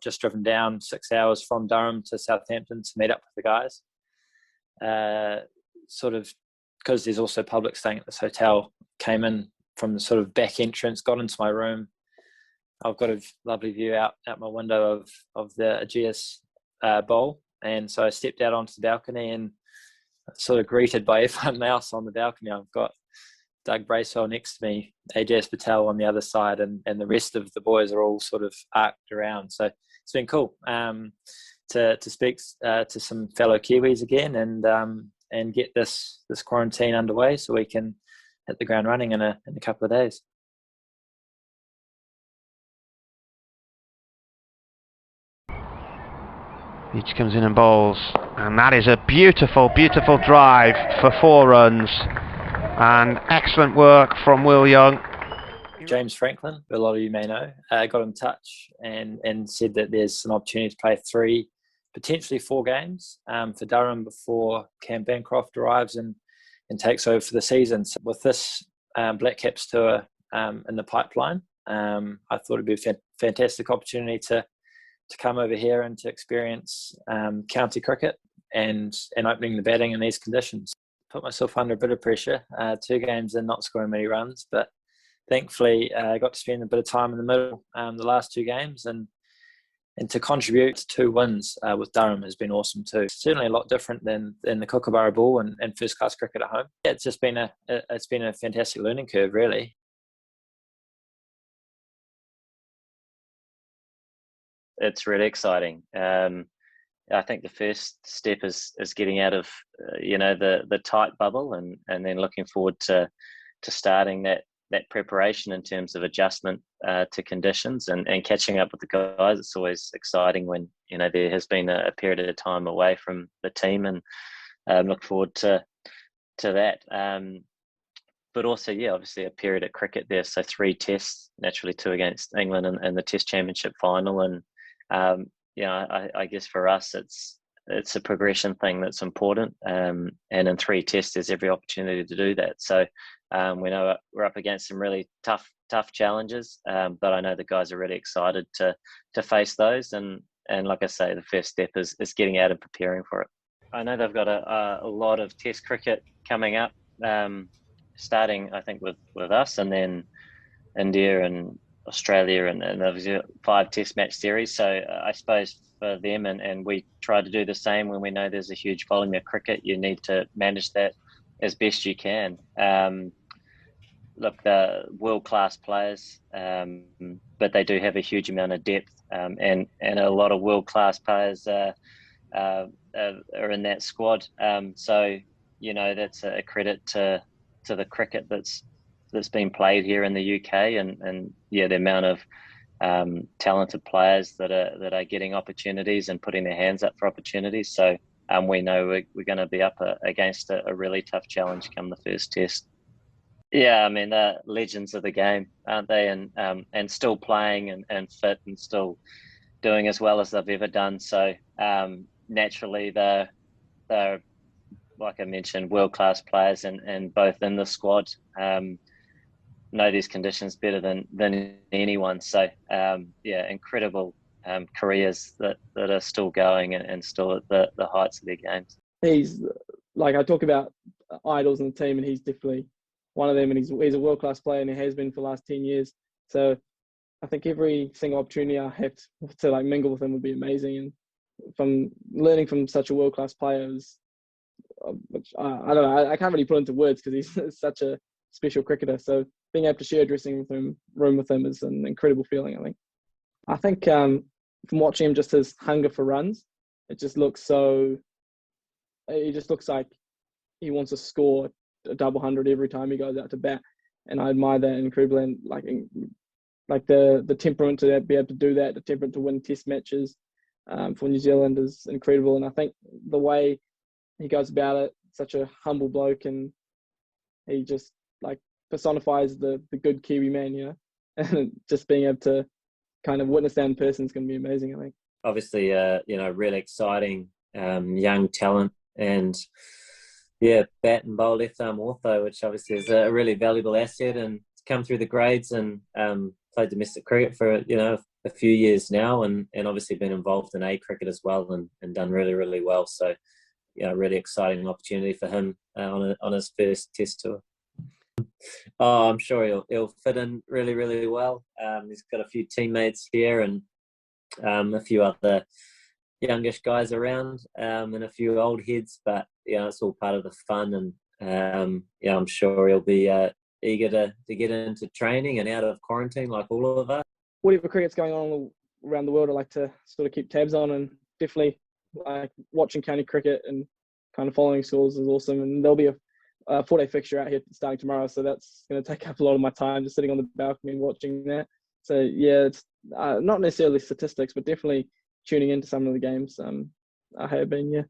just driven down 6 hours from Durham to Southampton to meet up with the guys. Sort of, because there's also public staying at this hotel, came in from the sort of back entrance, got into my room. I've got a lovely view out my window of the Ajaz Bowl. And so I stepped out onto the balcony and sort of greeted by everyone else on the balcony. I've got Doug Bracewell next to me, Ajaz Patel on the other side, and the rest of the boys are all sort of arced around. So it's been cool to speak to some fellow Kiwis again and get this quarantine underway so we can hit the ground running in a couple of days. Each comes in and bowls, and that is a beautiful, beautiful drive for 4 runs, and excellent work from Will Young. James Franklin, who a lot of you may know, got in touch and said that there's an opportunity to play 3, potentially 4 games for Durham before Cam Bancroft arrives and takes over for the season. So with this Black Caps tour in the pipeline, I thought it'd be a fantastic opportunity to come over here and to experience county cricket and opening the batting in these conditions. Put myself under a bit of pressure, 2 games and not scoring many runs, but thankfully I got to spend a bit of time in the middle the last 2 games and to contribute to 2 wins with Durham has been awesome too. It's certainly a lot different than the Kookaburra Ball and first class cricket at home. Yeah, it's just been a fantastic learning curve, really. It's really exciting. I think the first step is getting out of the tight bubble and then looking forward to starting that preparation in terms of adjustment to conditions and catching up with the guys. It's always exciting when there has been a period of time away from the team, and look forward to that. But also, obviously a period at cricket there. So 3 tests, naturally 2 against England and the Test Championship final. And I guess for us, it's a progression thing that's important. And in 3 tests, there's every opportunity to do that. So we know we're up against some really tough challenges, but I know the guys are really excited to face those. And like I say, the first step is getting out and preparing for it. I know they've got a lot of Test cricket coming up, starting I think with us, and then India and Australia, and obviously 5 Test match series. So I suppose for them, and we try to do the same when we know there's a huge volume of cricket, you need to manage that as best you can. Look, they're world-class players, but they do have a huge amount of depth, and a lot of world-class players are in that squad. So that's a credit to the cricket that's been played here in the UK, and the amount of talented players that are getting opportunities and putting their hands up for opportunities. So we know we're going to be up against a really tough challenge come the first test. Yeah, I mean, they're legends of the game, aren't they? And still playing and fit and still doing as well as they've ever done. So naturally, they're like I mentioned, world-class players and both in the squad. Know these conditions better than anyone. So incredible careers that are still going and still at the heights of their games. He's like, I talk about idols in the team, and he's definitely one of them, and he's a world-class player, and he has been for the last 10 years. So I think every single opportunity I have to mingle with him would be amazing. And from learning from such a world-class player is, which I don't know, I can't really put into words because he's such a special cricketer. So being able to share a dressing room with him is an incredible feeling, I think from watching him, just his hunger for runs, it just looks like he wants to score a double hundred every time he goes out to bat. And I admire that incredibly. And like the temperament to be able to do that, the temperament to win Test matches for New Zealand is incredible. And I think the way he goes about it, such a humble bloke, and he just personifies the good Kiwi man, and just being able to kind of witness that in person is going to be amazing, I think. Obviously, really exciting young talent, and bat and bowl left arm ortho, which obviously is a really valuable asset, and come through the grades and played domestic cricket for a few years now, and obviously been involved in A cricket as well, and done really, really well. So, really exciting opportunity for him on his first Test tour. Oh, I'm sure he'll fit in really, really well. He's got a few teammates here and a few other youngish guys around, and a few old heads, but it's all part of the fun, and I'm sure he'll be eager to get into training and out of quarantine like all of us. Whatever cricket's going on around the world, I like to sort of keep tabs on, and definitely like watching county cricket and kind of following scores is awesome. And there'll be a 4-day fixture out here starting tomorrow, so that's going to take up a lot of my time, just sitting on the balcony and watching that. So yeah, it's not necessarily statistics, but definitely tuning into some of the games. I have been, yeah.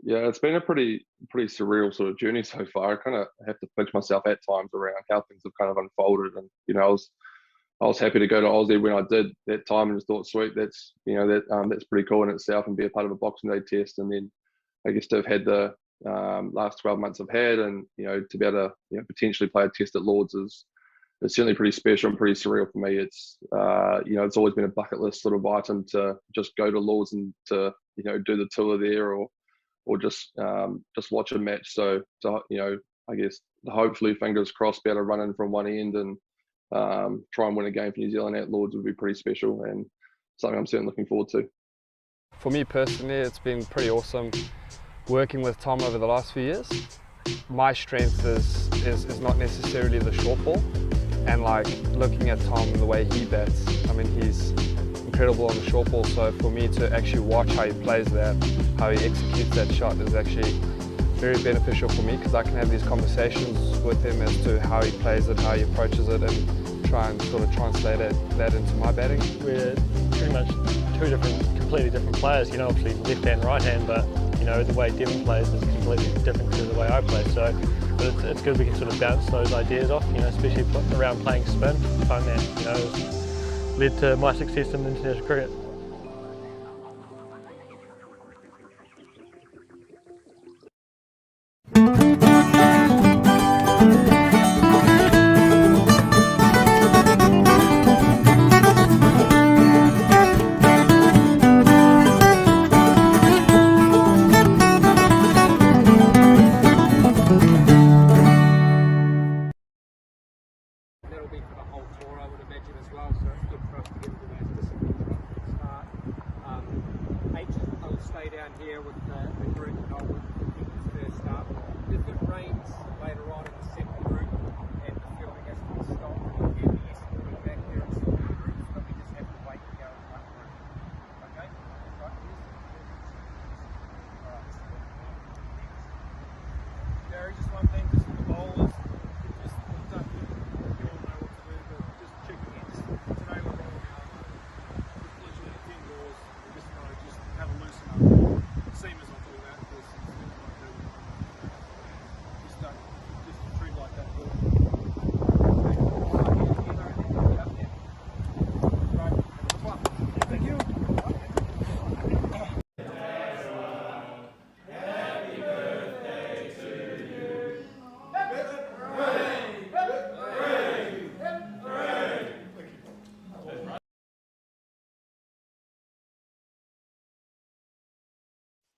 Yeah, it's been a pretty surreal sort of journey so far. I kind of have to pinch myself at times around how things have kind of unfolded, and I was happy to go to Aussie when I did that time, and just thought, sweet, that's that's pretty cool in itself, and be a part of a Boxing Day test, and then I guess to have had the last 12 months I've had, and to be able to potentially play a test at Lords is certainly pretty special and pretty surreal for me. It's it's always been a bucket list sort of item to just go to Lords and to do the tour there, or just watch a match. So I guess hopefully, fingers crossed, be able to run in from one end and try and win a game for New Zealand at Lords would be pretty special, and something I'm certainly looking forward to. For me personally, it's been pretty awesome working with Tom over the last few years. My strength is not necessarily the short ball, and like looking at Tom and the way he bats, I mean, he's incredible on the short ball. So for me to actually watch how he plays that, how he executes that shot is actually very beneficial for me, because I can have these conversations with him as to how he plays it, how he approaches it, and try and sort of translate that into my batting. We're pretty much two completely different players, obviously left hand, right hand, but the way Devon plays is completely different to the way I play. So but it's good we can sort of bounce those ideas off, especially around playing spin. I find that, has led to my success in international cricket.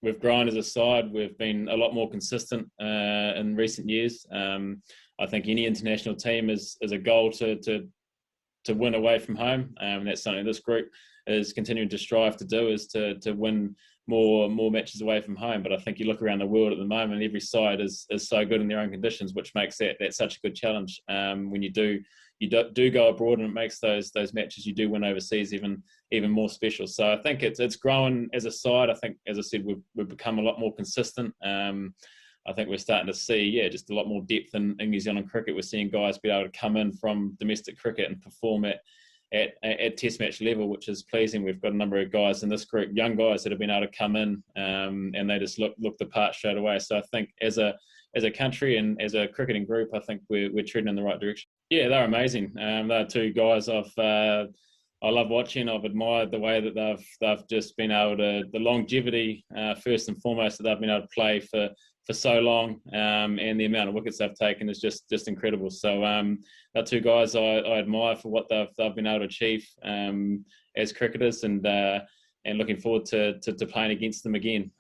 We've grown as a side. We've been a lot more consistent in recent years. I think any international team is a goal to win away from home, and that's something this group is continuing to strive to do, is to win more matches away from home. But I think you look around the world at the moment, every side is so good in their own conditions, which makes that such a good challenge. When you do go abroad, and it makes those matches you do win overseas even more special. So I think it's grown as a side. I think, as I said, we've become a lot more consistent. I think we're starting to see, just a lot more depth in New Zealand cricket. We're seeing guys be able to come in from domestic cricket and perform at test match level, which is pleasing. We've got a number of guys in this group, young guys, that have been able to come in and they just look the part straight away. So I think as a country and as a cricketing group, I think we're treading in the right direction. Yeah, they're amazing. They're two guys I love watching. I've admired the way that they've just been able to, the longevity first and foremost, that they've been able to play for so long, and the amount of wickets they've taken is just incredible. So they're two guys I admire for what they've been able to achieve as cricketers, and looking forward to playing against them again.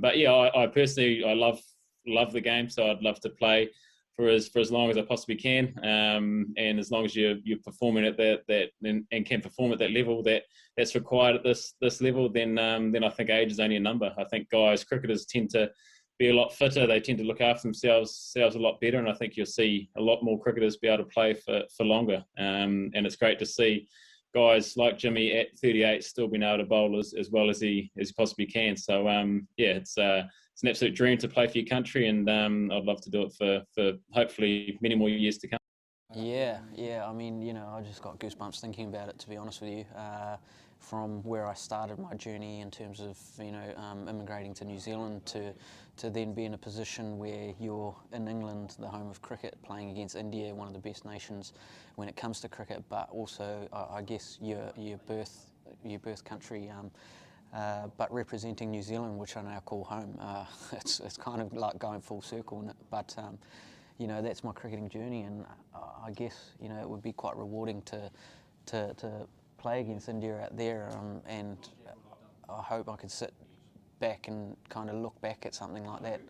But yeah, I personally love the game, so I'd love to play for as long as I possibly can, and as long as you're performing at that and can perform at that level that's required at this level, then I think age is only a number. I think cricketers tend to be a lot fitter. They tend to look after themselves a lot better, and I think you'll see a lot more cricketers be able to play for longer. And it's great to see guys like Jimmy at 38 still being able to bowl as well as he possibly can. So it's an absolute dream to play for your country, and I'd love to do it for hopefully many more years to come. Yeah. I mean, I just got goosebumps thinking about it, to be honest with you. From where I started my journey in terms of, immigrating to New Zealand to then be in a position where you're in England, the home of cricket, playing against India, one of the best nations when it comes to cricket, but also, I guess, your birth country, but representing New Zealand, which I now call home. It's kind of like going full circle, but that's my cricketing journey, and I guess it would be quite rewarding to play against India out there, and I hope I could sit back and kind of look back at something like that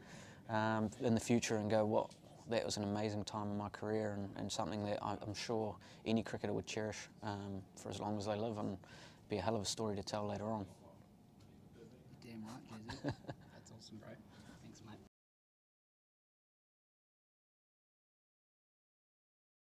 in the future and go, "Well, that was an amazing time in my career," and something that I'm sure any cricketer would cherish for as long as they live, and be a hell of a story to tell later on.